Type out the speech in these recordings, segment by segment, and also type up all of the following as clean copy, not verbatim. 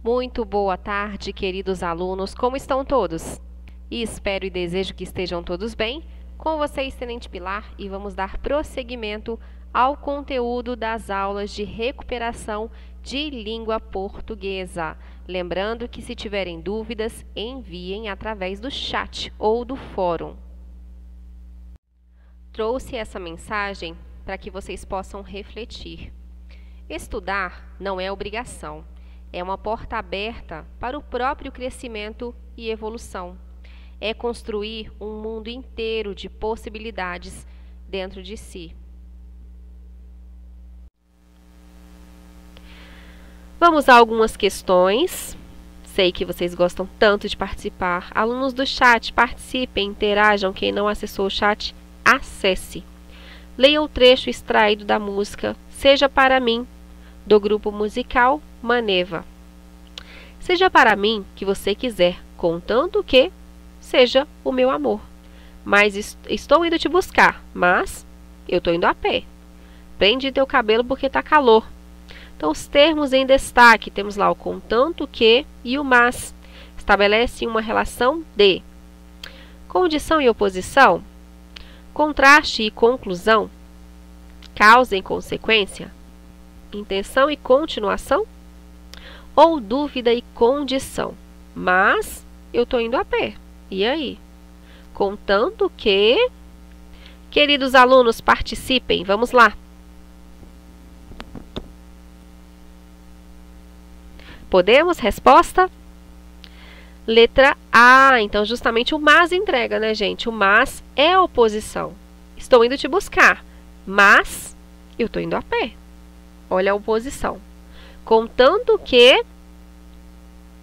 Muito boa tarde, queridos alunos. Como estão todos? E espero e desejo que estejam todos bem. Com vocês, Tenente Pilar, e vamos dar prosseguimento ao conteúdo das aulas de recuperação de língua portuguesa. Lembrando que, se tiverem dúvidas, enviem através do chat ou do fórum. Trouxe essa mensagem para que vocês possam refletir. Estudar não é obrigação. É uma porta aberta para o próprio crescimento e evolução. É construir um mundo inteiro de possibilidades dentro de si. Vamos a algumas questões. Sei que vocês gostam tanto de participar. Alunos do chat, participem, interajam. Quem não acessou o chat, acesse. Leia o trecho extraído da música Seja Para Mim, do grupo musical Maneva. Seja para mim que você quiser, contanto que seja o meu amor. Mas estou indo te buscar, mas eu estou indo a pé. Prende teu cabelo porque tá calor. Então, os termos em destaque, temos lá o contanto que e o mas. Estabelece uma relação de condição e oposição, contraste e conclusão, causa e consequência, intenção e continuação, ou dúvida e condição. Mas eu estou indo a pé. E aí? Contanto que... Queridos alunos, participem. Vamos lá. Podemos? Resposta? Letra A. Então, justamente o mas entrega, né, gente? O mas é a oposição. Estou indo te buscar, mas eu estou indo a pé. Olha a oposição. Contanto que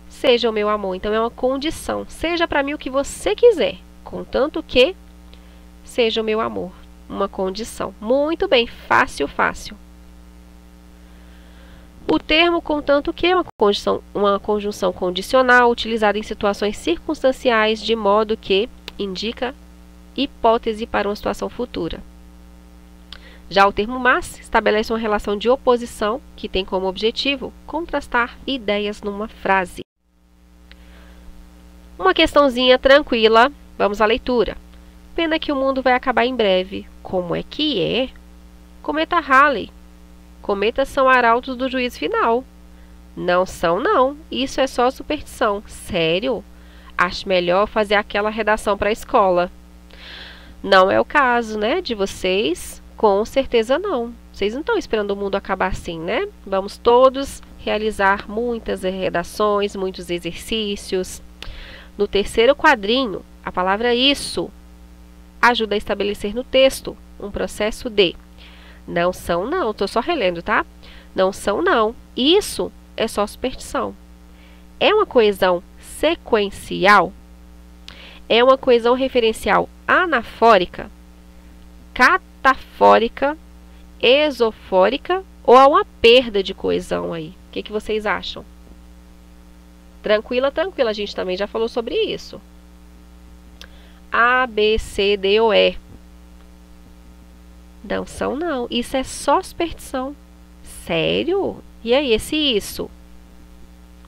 seja o meu amor. Então, é uma condição. Seja para mim o que você quiser. Contanto que seja o meu amor. Uma condição. Muito bem. Fácil, fácil. O termo contanto que é uma conjunção condicional utilizada em situações circunstanciais de modo que indica hipótese para uma situação futura. Já o termo mas estabelece uma relação de oposição que tem como objetivo contrastar ideias numa frase. Uma questãozinha tranquila, vamos à leitura. Pena que o mundo vai acabar em breve. Como é que é? Cometa Halley. Cometas são arautos do juízo final. Não são, não. Isso é só superstição. Sério? Acho melhor fazer aquela redação para a escola. Não é o caso, né, de vocês? Com certeza não. Vocês não estão esperando o mundo acabar assim, né? Vamos todos realizar muitas redações, muitos exercícios. No terceiro quadrinho, a palavra isso ajuda a estabelecer no texto um processo de não são, não. Estou só relendo, tá? Não são, não. Isso é só superstição. É uma coesão sequencial? É uma coesão referencial anafórica, catafórica, esofórica ou há uma perda de coesão aí? O que vocês acham? Tranquila, tranquila. A gente também já falou sobre isso. A, B, C, D ou E. Não são, não. Isso é só superstição. Sério? E aí, esse isso?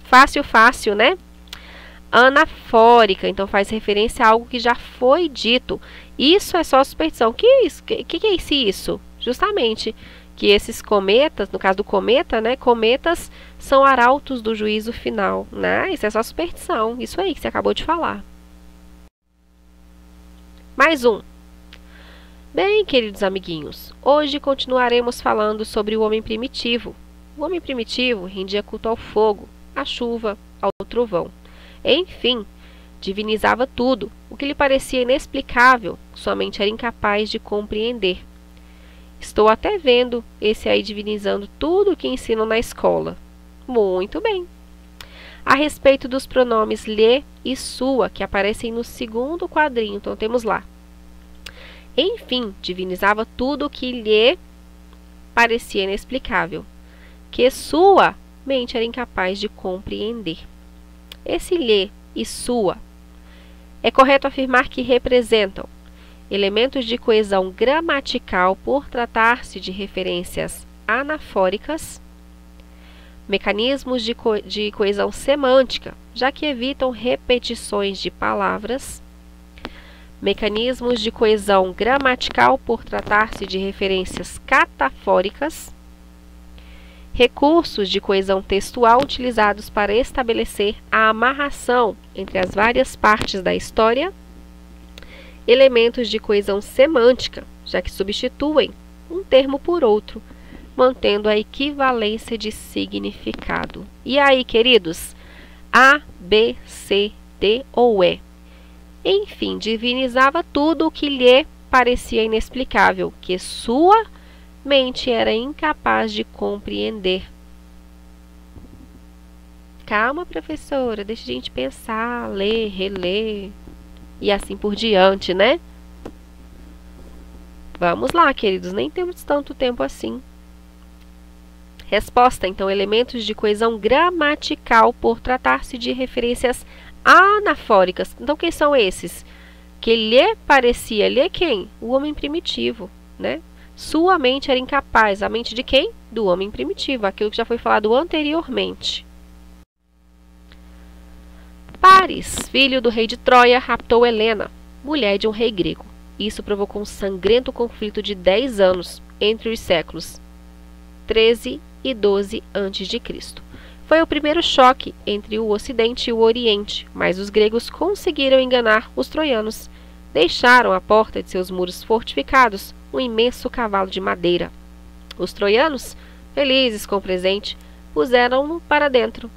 Fácil, fácil, né? Anafórica. Então, faz referência a algo que já foi dito. Isso é só superstição. Que é isso? Que é esse isso? Justamente que esses cometas, no caso do cometa, né? Cometas são arautos do juízo final, né? Isso é só superstição. Isso aí que você acabou de falar. Mais um. Bem, queridos amiguinhos, hoje continuaremos falando sobre o homem primitivo. O homem primitivo rendia culto ao fogo, à chuva, ao trovão. Enfim, divinizava tudo, o que lhe parecia inexplicável, sua mente era incapaz de compreender. Estou até vendo esse aí divinizando tudo o que ensinam na escola. Muito bem. A respeito dos pronomes lhe e sua, que aparecem no segundo quadrinho, então temos lá. Enfim, divinizava tudo o que lhe parecia inexplicável, que sua mente era incapaz de compreender. Esse lhe e sua é correto afirmar que representam elementos de coesão gramatical por tratar-se de referências anafóricas, Mecanismos de coesão semântica, já que evitam repetições de palavras. Mecanismos de coesão gramatical, por tratar-se de referências catafóricas. Recursos de coesão textual utilizados para estabelecer a amarração entre as várias partes da história. Elementos de coesão semântica, já que substituem um termo por outro, mantendo a equivalência de significado. E aí, queridos? A, B, C, D ou E? Enfim, divinizava tudo o que lhe parecia inexplicável, que sua mente era incapaz de compreender. Calma, professora, deixa a gente pensar, ler, reler e assim por diante, né? Vamos lá, queridos, nem temos tanto tempo assim. Resposta, então, elementos de coesão gramatical, por tratar-se de referências anafóricas. Então, quem são esses? Que lhe parecia, lhe quem? O homem primitivo, né? Sua mente era incapaz. A mente de quem? Do homem primitivo, aquilo que já foi falado anteriormente. Paris, filho do rei de Troia, raptou Helena, mulher de um rei grego. Isso provocou um sangrento conflito de 10 anos entre os séculos 13 e 12 a.C. Foi o primeiro choque entre o Ocidente e o Oriente, mas os gregos conseguiram enganar os troianos. Deixaram à porta de seus muros fortificados um imenso cavalo de madeira. Os troianos, felizes com o presente, puseram-no para dentro.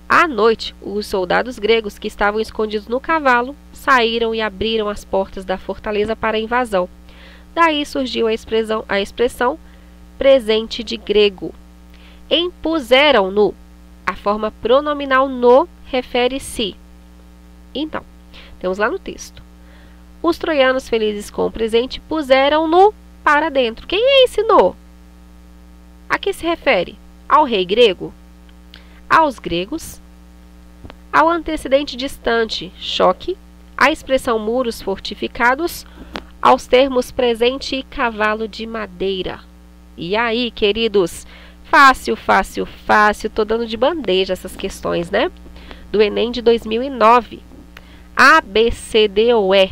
À noite, os soldados gregos que estavam escondidos no cavalo saíram e abriram as portas da fortaleza para a invasão. Daí surgiu a expressão presente de grego. Impuseram-no. A forma pronominal no refere-se. Então, temos lá no texto. Os troianos, felizes com o presente, puseram-no para dentro. Quem é esse no? A que se refere? Ao rei grego? Aos gregos? Ao antecedente distante, choque? À expressão muros fortificados? Aos termos presente e cavalo de madeira? E aí, queridos? Fácil, fácil, fácil. Tô dando de bandeja essas questões, né? Do Enem de 2009. A, B, C, D ou E?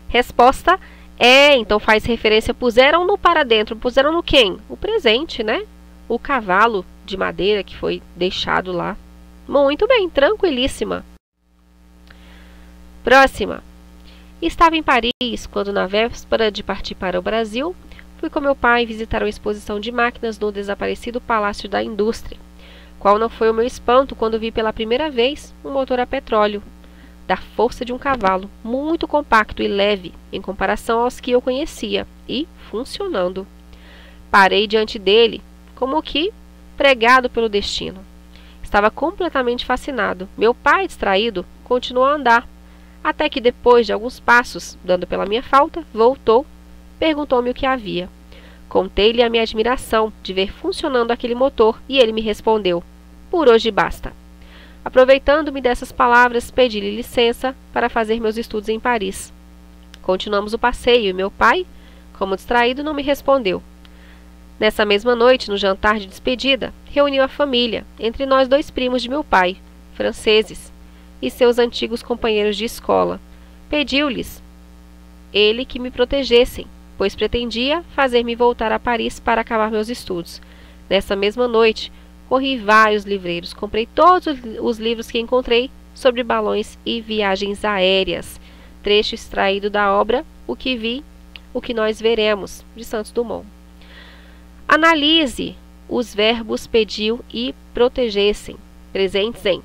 Resposta é, então faz referência, puseram-no para dentro. Puseram no quem? O presente, né? O cavalo de madeira que foi deixado lá. Muito bem, tranquilíssima. Próxima. Estava em Paris quando, na véspera de partir para o Brasil, fui com meu pai visitar uma exposição de máquinas no desaparecido Palácio da Indústria. Qual não foi o meu espanto quando vi pela primeira vez um motor a petróleo, da força de um cavalo, muito compacto e leve em comparação aos que eu conhecia, e funcionando. Parei diante dele, como que pregado pelo destino. Estava completamente fascinado. Meu pai, distraído, continuou a andar, até que depois de alguns passos, dando pela minha falta, voltou, perguntou-me o que havia. Contei-lhe a minha admiração de ver funcionando aquele motor e ele me respondeu: por hoje basta. Aproveitando-me dessas palavras, pedi-lhe licença para fazer meus estudos em Paris. Continuamos o passeio e meu pai, como distraído, não me respondeu. Nessa mesma noite, no jantar de despedida, reuniu a família, entre nós 2 primos de meu pai, franceses, e seus antigos companheiros de escola. Pediu-lhes ele que me protegessem, pois pretendia fazer-me voltar a Paris para acabar meus estudos. Nessa mesma noite, corri vários livreiros, comprei todos os livros que encontrei sobre balões e viagens aéreas. Trecho extraído da obra O que Vi, o que Nós Veremos, de Santos Dumont. Analise os verbos pediu e protegessem, presentes em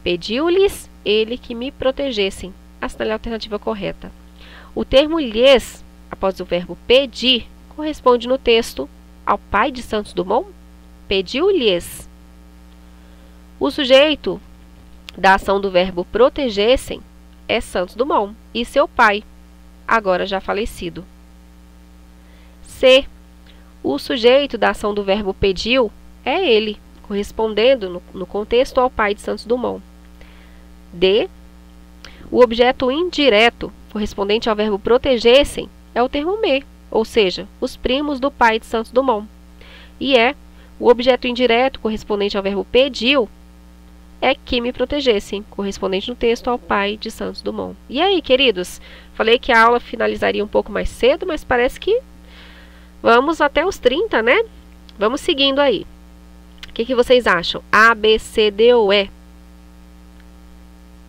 pediu-lhes ele que me protegessem. Assinale a alternativa correta. O termo lhes, após o verbo pedir, corresponde no texto ao pai de Santos Dumont? Pediu-lhes. O sujeito da ação do verbo protegessem é Santos Dumont e seu pai, agora já falecido. C. O sujeito da ação do verbo pediu é ele, correspondendo no contexto ao pai de Santos Dumont. D. O objeto indireto, correspondente ao verbo protegessem, é o termo me, ou seja, os primos do pai de Santos Dumont. E o objeto indireto correspondente ao verbo pediu é que me protegessem, correspondente no texto ao pai de Santos Dumont. E aí, queridos? Falei que a aula finalizaria um pouco mais cedo, mas parece que vamos até os 30, né? Vamos seguindo aí. O que vocês acham? A, B, C, D ou E?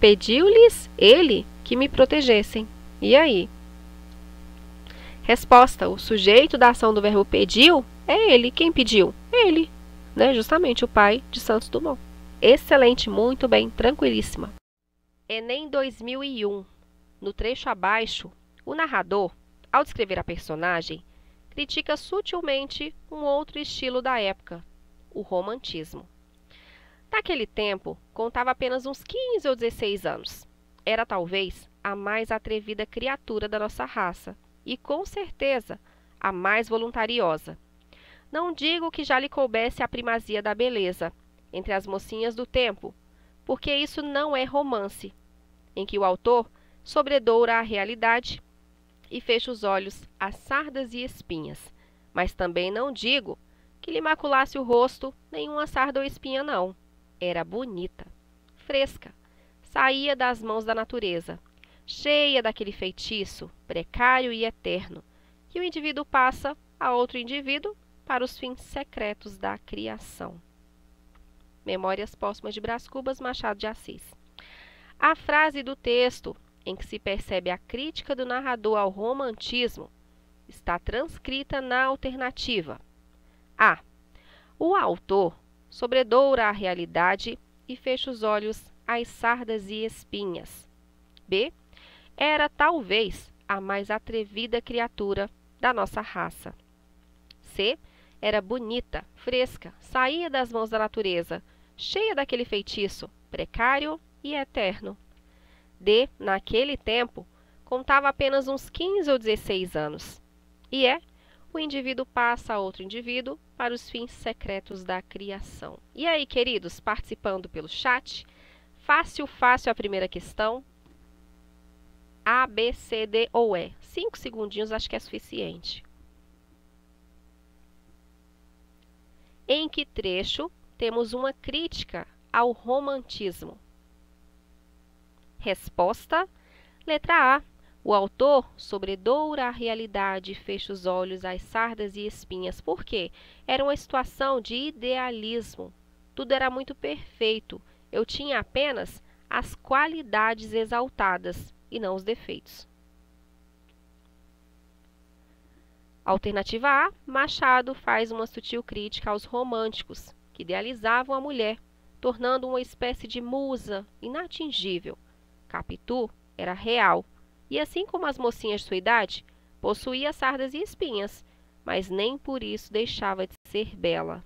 Pediu-lhes ele que me protegessem. E aí? Resposta: o sujeito da ação do verbo pediu é ele. Quem pediu? Ele, né? Justamente o pai de Santos Dumont. Excelente, muito bem, tranquilíssima. Enem 2001. No trecho abaixo, o narrador, ao descrever a personagem, critica sutilmente um outro estilo da época, o romantismo. Naquele tempo, contava apenas uns 15 ou 16 anos. Era talvez a mais atrevida criatura da nossa raça e, com certeza, a mais voluntariosa. Não digo que já lhe coubesse a primazia da beleza entre as mocinhas do tempo, porque isso não é romance, em que o autor sobredoura a realidade e fecha os olhos a sardas e espinhas. Mas também não digo que lhe maculasse o rosto nenhuma sarda ou espinha, não. Era bonita, fresca, saía das mãos da natureza, cheia daquele feitiço precário e eterno, que o indivíduo passa a outro indivíduo para os fins secretos da criação. Memórias Póstumas de Brás Cubas, Machado de Assis. A frase do texto em que se percebe a crítica do narrador ao romantismo está transcrita na alternativa. A. O autor sobredoura a realidade e fecha os olhos às sardas e espinhas. B. Era talvez a mais atrevida criatura da nossa raça. C. Era bonita, fresca, saía das mãos da natureza, cheia daquele feitiço precário e eterno. D. Naquele tempo, contava apenas uns 15 ou 16 anos. E o indivíduo passa a outro indivíduo para os fins secretos da criação. E aí, queridos, participando pelo chat, fácil a primeira questão. A, B, C, D ou E. 5 segundinhos acho que é suficiente. Em que trecho temos uma crítica ao romantismo? Resposta: letra A. O autor sobredoura a realidade e fecha os olhos às sardas e espinhas. Por quê? Era uma situação de idealismo. Tudo era muito perfeito. Eu tinha apenas as qualidades exaltadas e não os defeitos. Alternativa A. Machado faz uma sutil crítica aos românticos, que idealizavam a mulher, tornando uma espécie de musa inatingível. Capitu era real, e assim como as mocinhas de sua idade, possuía sardas e espinhas, mas nem por isso deixava de ser bela.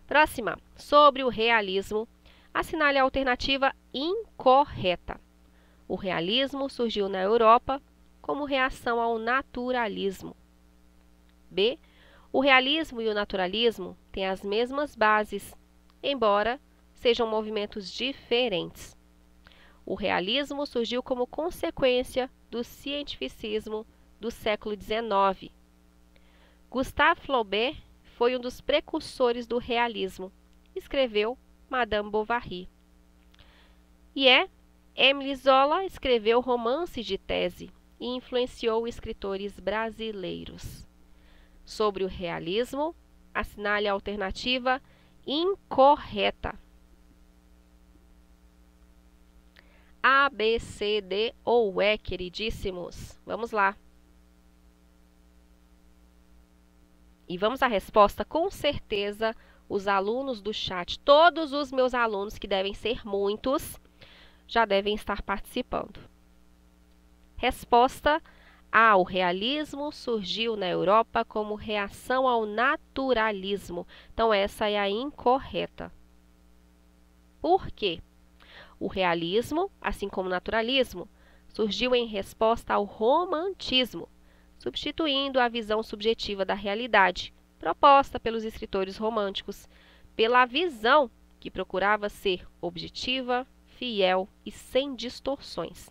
Próxima. Sobre o realismo, assinale a alternativa incorreta. O realismo surgiu na Europa como reação ao naturalismo. B. O realismo e o naturalismo têm as mesmas bases, embora sejam movimentos diferentes. O realismo surgiu como consequência do cientificismo do século XIX. Gustave Flaubert foi um dos precursores do realismo. Escreveu Madame Bovary. E Émile Zola escreveu romances de tese e influenciou escritores brasileiros. Sobre o realismo, assinale a alternativa incorreta. A, B, C, D ou E, queridíssimos? Vamos lá. E vamos à resposta, com certeza, os alunos do chat, todos os meus alunos, que devem ser muitos, já devem estar participando. Resposta A. O realismo surgiu na Europa como reação ao naturalismo. Então, essa é a incorreta. Por quê? O realismo, assim como o naturalismo, surgiu em resposta ao romantismo, substituindo a visão subjetiva da realidade, proposta pelos escritores românticos, pela visão que procurava ser objetiva, fiel e sem distorções.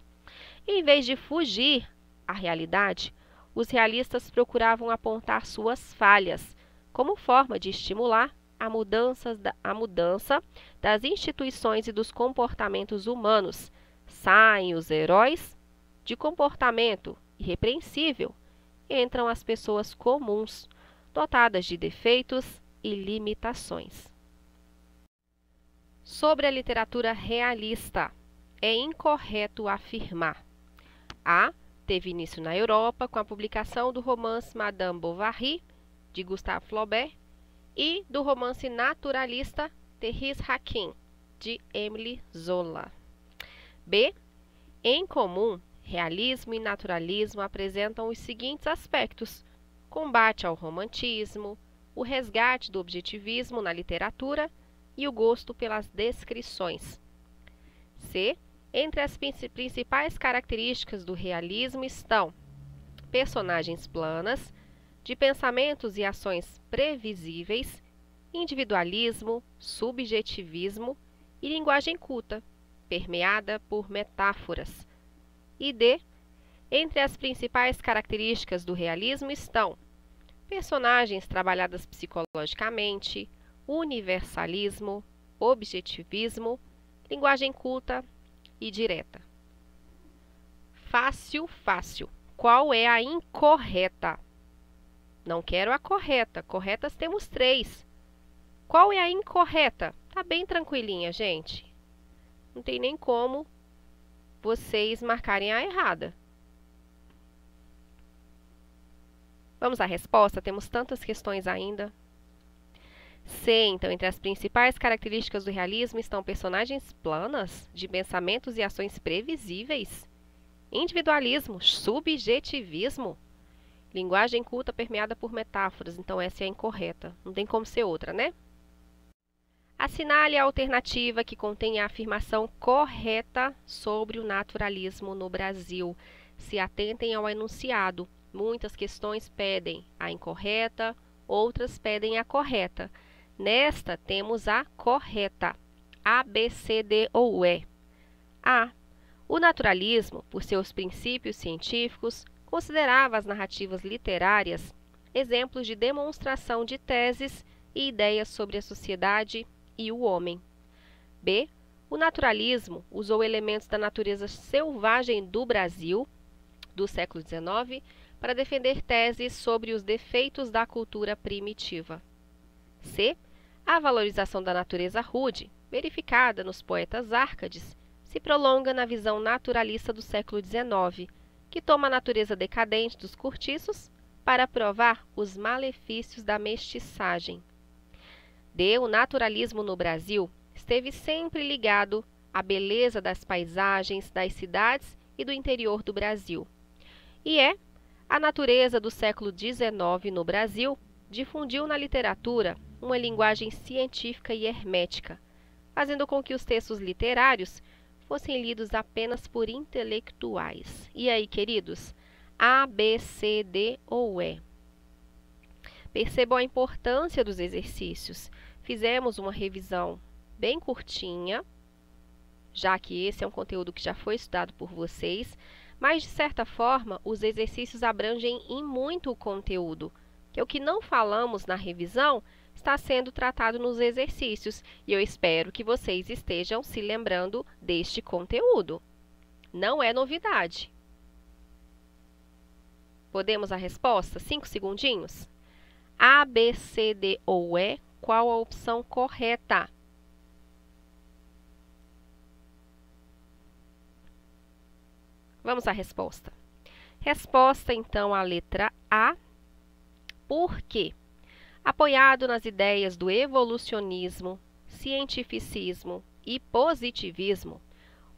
Em vez de fugir à realidade, os realistas procuravam apontar suas falhas, como forma de estimular a mudança das instituições e dos comportamentos humanos. Saem os heróis, de comportamento irrepreensível entram as pessoas comuns, dotadas de defeitos e limitações. Sobre a literatura realista, é incorreto afirmar: A. Teve início na Europa com a publicação do romance Madame Bovary, de Gustave Flaubert, e do romance naturalista Thérèse Raquin, de Émile Zola. B. Em comum, realismo e naturalismo apresentam os seguintes aspectos: combate ao romantismo, o resgate do objetivismo na literatura e o gosto pelas descrições. C. Entre as principais características do realismo estão personagens planas, de pensamentos e ações previsíveis, individualismo, subjetivismo e linguagem culta, permeada por metáforas. E D. Entre as principais características do realismo estão personagens trabalhadas psicologicamente, universalismo, objetivismo, linguagem culta e direta. Fácil, fácil. Qual é a incorreta? Não quero a correta. Corretas temos 3. Qual é a incorreta? Tá bem tranquilinha, gente. Não tem nem como vocês marcarem a errada. Vamos à resposta? Temos tantas questões ainda. C. Então, entre as principais características do realismo estão personagens planas, de pensamentos e ações previsíveis, individualismo, subjetivismo, linguagem culta permeada por metáforas. Então, essa é a incorreta. Não tem como ser outra, né? Assinale a alternativa que contém a afirmação correta sobre o naturalismo no Brasil. Se atentem ao enunciado. Muitas questões pedem a incorreta, outras pedem a correta. Nesta, temos a correta. A, B, C, D ou E. A. O naturalismo, por seus princípios científicos, considerava as narrativas literárias exemplos de demonstração de teses e ideias sobre a sociedade e o homem. B. O naturalismo usou elementos da natureza selvagem do Brasil, do século XIX, para defender teses sobre os defeitos da cultura primitiva. C. A valorização da natureza rude, verificada nos poetas Árcades, se prolonga na visão naturalista do século XIX, que toma a natureza decadente dos cortiços para provar os malefícios da mestiçagem. D. O naturalismo no Brasil esteve sempre ligado à beleza das paisagens, das cidades e do interior do Brasil. E E. A natureza do século XIX no Brasil difundiu na literatura uma linguagem científica e hermética, fazendo com que os textos literários fossem lidos apenas por intelectuais. E aí, queridos? A, B, C, D ou E? Percebam a importância dos exercícios. Fizemos uma revisão bem curtinha, já que esse é um conteúdo que já foi estudado por vocês, mas, de certa forma, os exercícios abrangem em muito o conteúdo, que o que não falamos na revisão está sendo tratado nos exercícios, e eu espero que vocês estejam se lembrando deste conteúdo. Não é novidade. Podemos a resposta? 5 segundinhos? A, B, C, D ou E, qual a opção correta? Vamos à resposta. Resposta, então, a letra A. Por quê? Apoiado nas ideias do evolucionismo, cientificismo e positivismo,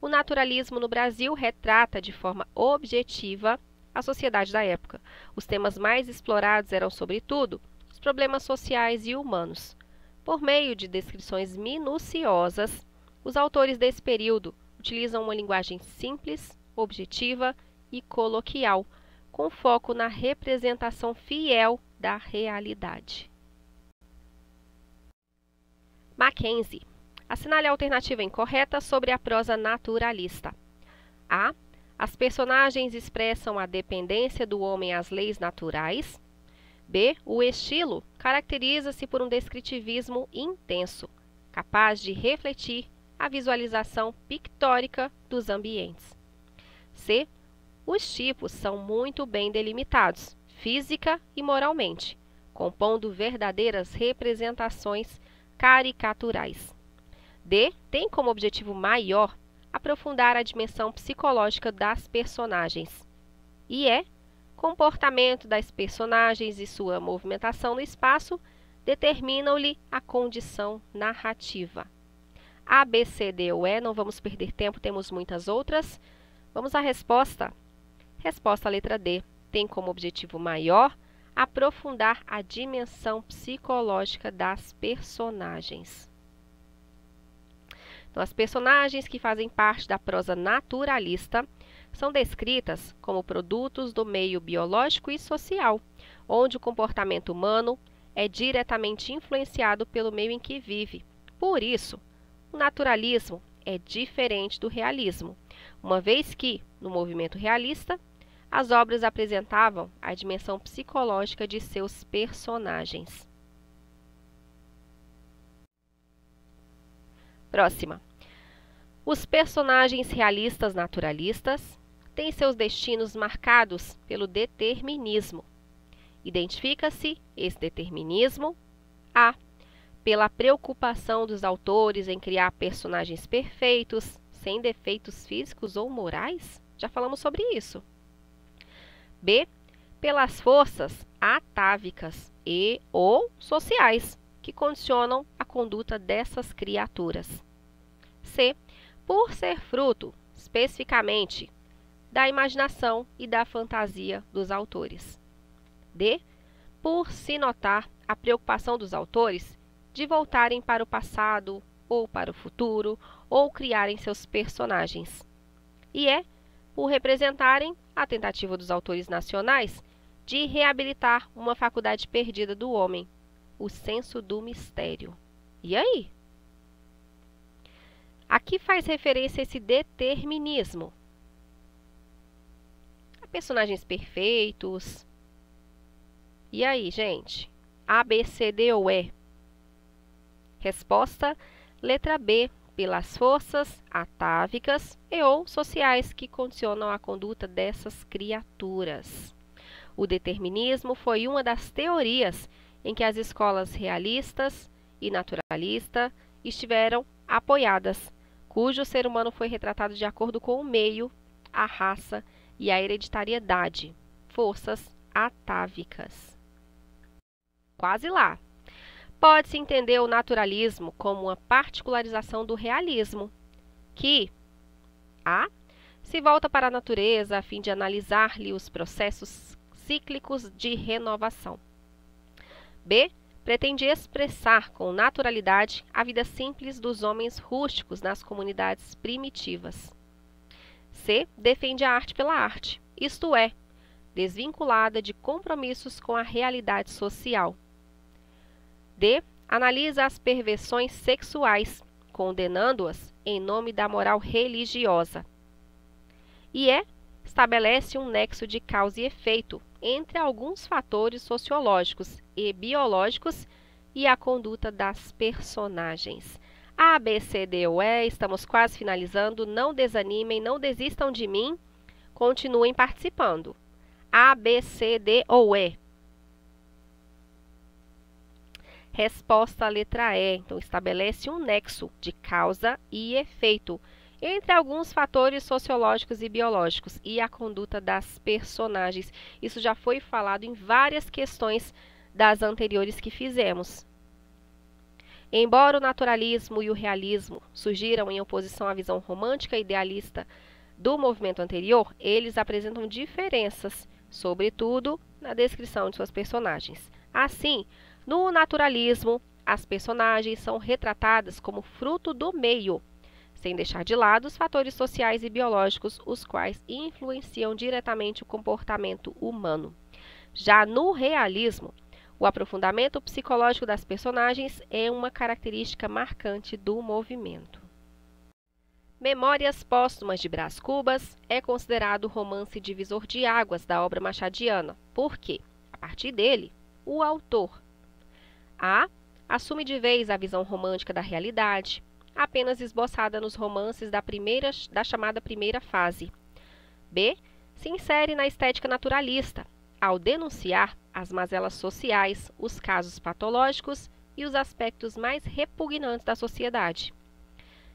o naturalismo no Brasil retrata de forma objetiva a sociedade da época. Os temas mais explorados eram, sobretudo, os problemas sociais e humanos. Por meio de descrições minuciosas, os autores desse período utilizam uma linguagem simples, objetiva e coloquial, com foco na representação fiel da realidade. Mackenzie. Assinale a alternativa incorreta sobre a prosa naturalista. A. As personagens expressam a dependência do homem às leis naturais. B. O estilo caracteriza-se por um descritivismo intenso, capaz de refletir a visualização pictórica dos ambientes. C. Os tipos são muito bem delimitados, física e moralmente, compondo verdadeiras representações caricaturais. D. Tem como objetivo maior aprofundar a dimensão psicológica das personagens. E E. Comportamento das personagens e sua movimentação no espaço determinam-lhe a condição narrativa. A, B, C, D ou E, não vamos perder tempo, temos muitas outras. Vamos à resposta. Resposta letra D. Tem como objetivo maior aprofundar a dimensão psicológica das personagens. Então, as personagens que fazem parte da prosa naturalista são descritas como produtos do meio biológico e social, onde o comportamento humano é diretamente influenciado pelo meio em que vive. Por isso, o naturalismo é diferente do realismo, uma vez que, no movimento realista, as obras apresentavam a dimensão psicológica de seus personagens. Próxima. Os personagens realistas naturalistas têm seus destinos marcados pelo determinismo. Identifica-se esse determinismo A. Pela preocupação dos autores em criar personagens perfeitos, sem defeitos físicos ou morais? Já falamos sobre isso. B. Pelas forças atávicas e ou sociais que condicionam a conduta dessas criaturas. C. Por ser fruto, especificamente, da imaginação e da fantasia dos autores. D. Por se notar a preocupação dos autores de voltarem para o passado ou para o futuro ou criarem seus personagens. E E. Por representarem a tentativa dos autores nacionais de reabilitar uma faculdade perdida do homem, o senso do mistério. E aí? Aqui faz referência a esse determinismo. A personagens perfeitos. E aí, gente? A, B, C, D ou E? Resposta, letra B. Pelas forças atávicas e ou sociais que condicionam a conduta dessas criaturas. O determinismo foi uma das teorias em que as escolas realistas e naturalista estiveram apoiadas, cujo ser humano foi retratado de acordo com o meio, a raça e a hereditariedade, forças atávicas. Quase lá. Pode-se entender o naturalismo como uma particularização do realismo, que A. Se volta para a natureza a fim de analisar-lhe os processos cíclicos de renovação. B. Pretende expressar com naturalidade a vida simples dos homens rústicos nas comunidades primitivas. C. Defende a arte pela arte, isto é, desvinculada de compromissos com a realidade social. D. Analisa as perversões sexuais, condenando-as em nome da moral religiosa. E E. Estabelece um nexo de causa e efeito entre alguns fatores sociológicos e biológicos e a conduta das personagens. A, B, C, D ou E, estamos quase finalizando, não desanimem, não desistam de mim, continuem participando. A, B, C, D ou E? Resposta letra E. Então, estabelece um nexo de causa e efeito entre alguns fatores sociológicos e biológicos e a conduta das personagens. Isso já foi falado em várias questões das anteriores que fizemos. Embora o naturalismo e o realismo surgiram em oposição à visão romântica e idealista do movimento anterior, eles apresentam diferenças, sobretudo na descrição de suas personagens. Assim, no naturalismo, as personagens são retratadas como fruto do meio, sem deixar de lado os fatores sociais e biológicos, os quais influenciam diretamente o comportamento humano. Já no realismo, o aprofundamento psicológico das personagens é uma característica marcante do movimento. Memórias Póstumas de Brás Cubas é considerado o romance divisor de águas da obra machadiana, porque, a partir dele, o autor A. Assume de vez a visão romântica da realidade, apenas esboçada nos romances da chamada primeira fase. B. Se insere na estética naturalista, ao denunciar as mazelas sociais, os casos patológicos e os aspectos mais repugnantes da sociedade.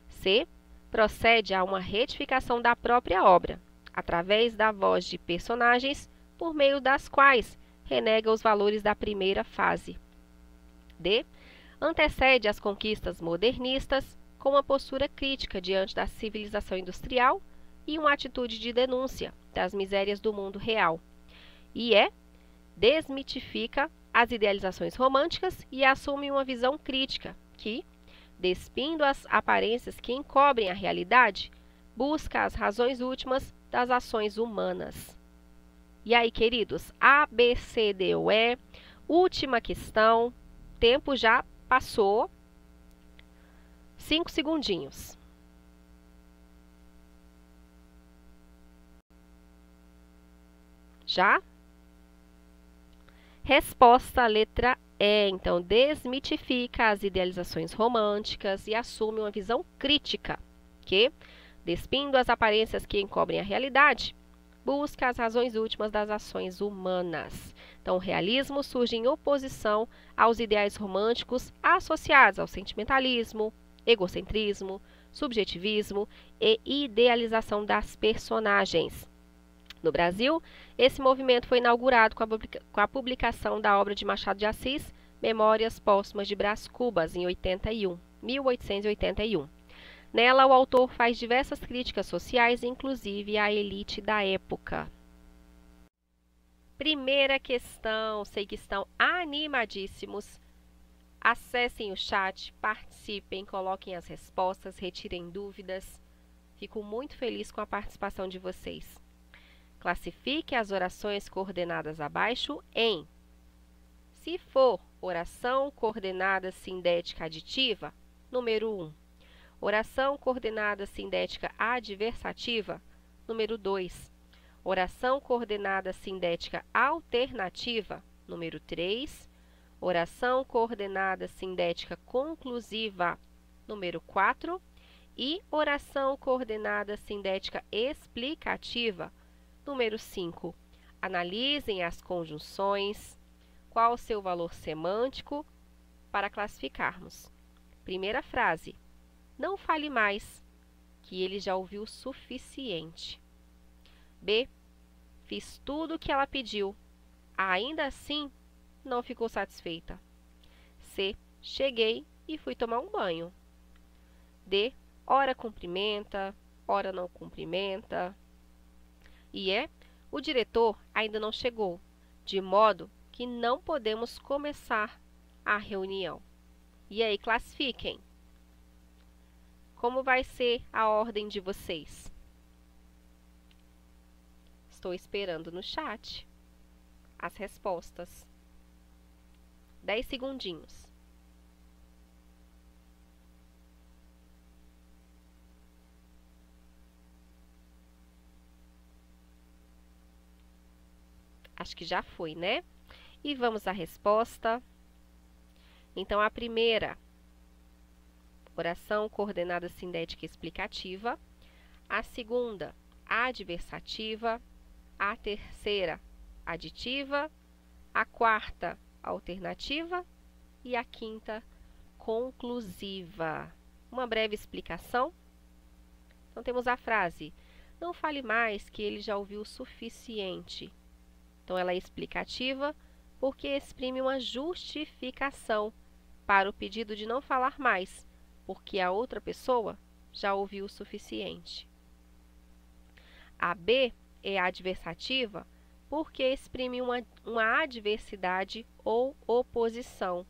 C. Procede a uma retificação da própria obra, através da voz de personagens por meio das quais renega os valores da primeira fase. D. Antecede as conquistas modernistas com uma postura crítica diante da civilização industrial e uma atitude de denúncia das misérias do mundo real. E E. Desmitifica as idealizações românticas e assume uma visão crítica que, despindo as aparências que encobrem a realidade, busca as razões últimas das ações humanas. E aí, queridos, A, B, C, D ou E, última questão, tempo já passou, 5 segundinhos. Já? Resposta, letra E. Então, desmitifica as idealizações românticas e assume uma visão crítica, que, despindo as aparências que encobrem a realidade, busca as razões últimas das ações humanas. Então, o realismo surge em oposição aos ideais românticos associados ao sentimentalismo, egocentrismo, subjetivismo e idealização das personagens. No Brasil, esse movimento foi inaugurado com a publicação da obra de Machado de Assis, Memórias Póstumas de Brás Cubas, em 1881. Nela, o autor faz diversas críticas sociais, inclusive à elite da época. Primeira questão, sei que estão animadíssimos. Acessem o chat, participem, coloquem as respostas, retirem dúvidas. Fico muito feliz com a participação de vocês. Classifique as orações coordenadas abaixo em: se for oração coordenada sindética aditiva, número 1. Oração coordenada sindética adversativa, número 2. Oração coordenada sindética alternativa, número 3. Oração coordenada sindética conclusiva, número 4. E oração coordenada sindética explicativa, número 5. Analisem as conjunções. Qual o seu valor semântico para classificarmos? Primeira frase: não fale mais, que ele já ouviu o suficiente. B. Fiz tudo o que ela pediu. Ainda assim, não ficou satisfeita. C. Cheguei e fui tomar um banho. D. Ora cumprimenta, ora não cumprimenta. E E. O diretor ainda não chegou, de modo que não podemos começar a reunião. E aí, classifiquem. Como vai ser a ordem de vocês? Estou esperando no chat as respostas. 10 segundinhos. Acho que já foi, né? E vamos à resposta. Então, a primeira, oração coordenada sindética explicativa. A segunda, adversativa. A terceira, aditiva. A quarta, alternativa. E a quinta, conclusiva. Uma breve explicação. Então, temos a frase: não fale mais, que ele já ouviu o suficiente. Então, ela é explicativa porque exprime uma justificação para o pedido de não falar mais, porque a outra pessoa já ouviu o suficiente. A B é adversativa porque exprime uma adversidade ou oposição.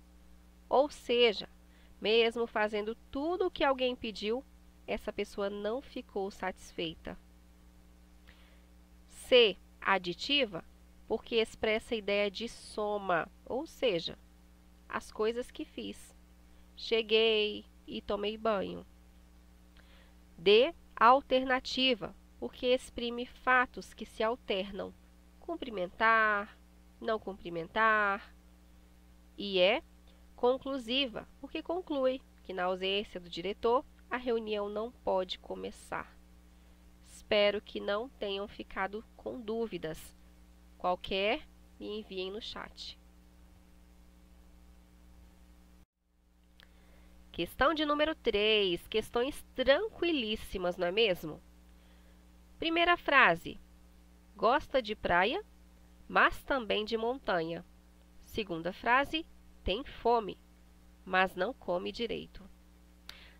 Ou seja, mesmo fazendo tudo o que alguém pediu, essa pessoa não ficou satisfeita. C, aditiva, porque expressa a ideia de soma, ou seja, as coisas que fiz. Cheguei e tomei banho. D, alternativa, porque exprime fatos que se alternam. Cumprimentar, não cumprimentar. E E, conclusiva, porque conclui que na ausência do diretor, a reunião não pode começar. Espero que não tenham ficado com dúvidas. Qualquer, me enviem no chat. Questão de número 3. Questões tranquilíssimas, não é mesmo? Primeira frase. Gosta de praia, mas também de montanha. Segunda frase. Tem fome, mas não come direito.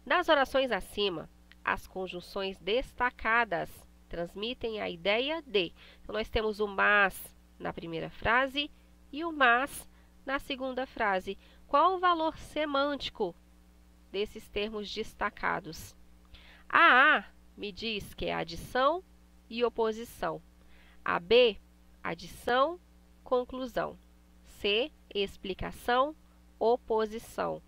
Das orações acima, as conjunções destacadas transmitem a ideia de. Então, nós temos o mas na primeira frase e o mas na segunda frase. Qual o valor semântico desses termos destacados? A A me diz que é adição e oposição. A B, adição, conclusão. C, explicação, oposição.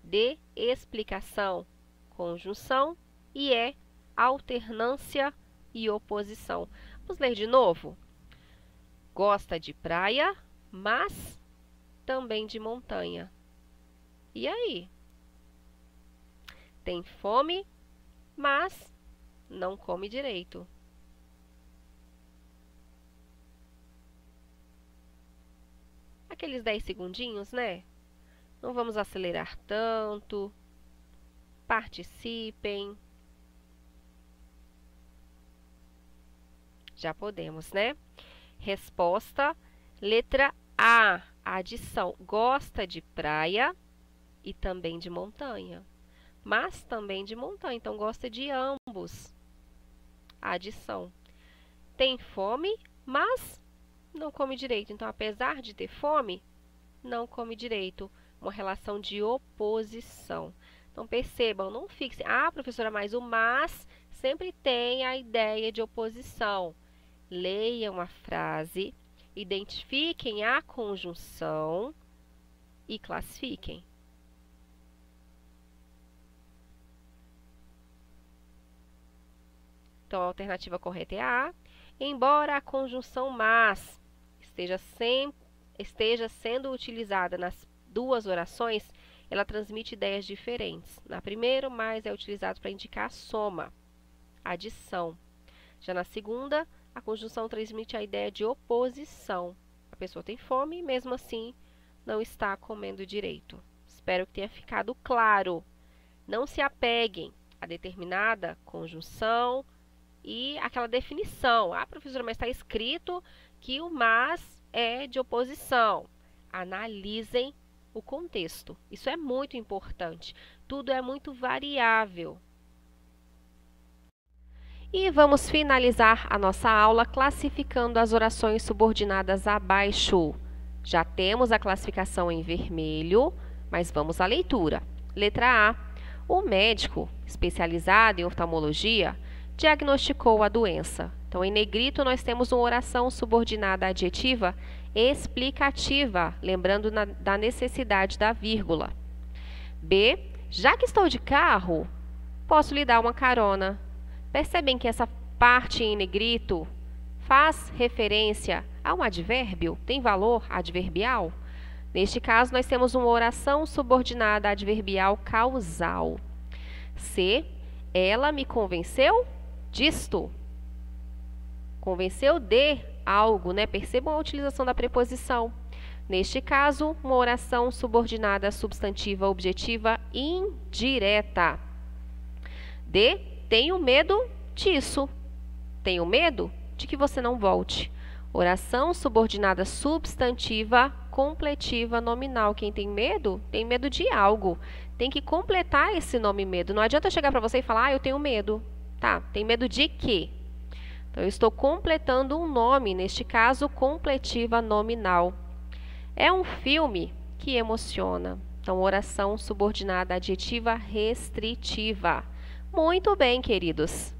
D, explicação, conjunção. E E, alternância e oposição. Vamos ler de novo? Gosta de praia, mas também de montanha. E aí? Tem fome, mas não come direito. Aqueles 10 segundinhos, né? Não vamos acelerar tanto. Participem. Já podemos, né? Resposta, letra A, adição. Gosta de praia e também de montanha. Mas também de montanha, então gosta de ambos. Adição. Tem fome, mas não come direito. Então, apesar de ter fome, não come direito. Uma relação de oposição. Então, percebam, não fixem. Ah, professora, mas o mas sempre tem a ideia de oposição. Leiam a frase, identifiquem a conjunção e classifiquem. Então, a alternativa correta é a A. Embora a conjunção mas esteja sendo utilizada nas duas orações, ela transmite ideias diferentes. Na primeira, o mais é utilizado para indicar a soma, a adição. Já na segunda, a conjunção transmite a ideia de oposição. A pessoa tem fome e, mesmo assim, não está comendo direito. Espero que tenha ficado claro. Não se apeguem a determinada conjunção e aquela definição. Ah, professora, mas está escrito que o mas é de oposição. Analisem o contexto. Isso é muito importante. Tudo é muito variável. E vamos finalizar a nossa aula classificando as orações subordinadas abaixo. Já temos a classificação em vermelho, mas vamos à leitura. Letra A. O médico, especializado em oftalmologia, diagnosticou a doença. Então, em negrito, nós temos uma oração subordinada adjetiva explicativa, lembrando da necessidade da vírgula. B. Já que estou de carro, posso lhe dar uma carona. Percebem que essa parte em negrito faz referência a um advérbio? Tem valor adverbial? Neste caso, nós temos uma oração subordinada adverbial causal. C. Ela me convenceu disto. Convenceu de algo, né? Percebam a utilização da preposição. Neste caso, uma oração subordinada substantiva objetiva indireta. D. Tenho medo disso. Tenho medo de que você não volte. Oração subordinada substantiva completiva nominal. Quem tem medo de algo. Tem que completar esse nome medo. Não adianta chegar para você e falar, eu tenho medo. Tá, tem medo de quê? Então, eu estou completando um nome, neste caso, completiva nominal. É um filme que emociona. Então, oração subordinada adjetiva restritiva. Muito bem, queridos.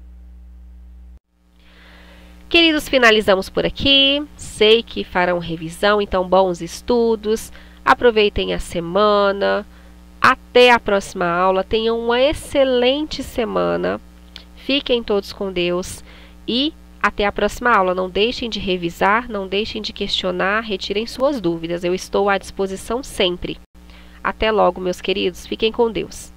Queridos, finalizamos por aqui. Sei que farão revisão, então bons estudos. Aproveitem a semana. Até a próxima aula. Tenham uma excelente semana. Fiquem todos com Deus e até a próxima aula. Não deixem de revisar, não deixem de questionar, retirem suas dúvidas. Eu estou à disposição sempre. Até logo, meus queridos. Fiquem com Deus.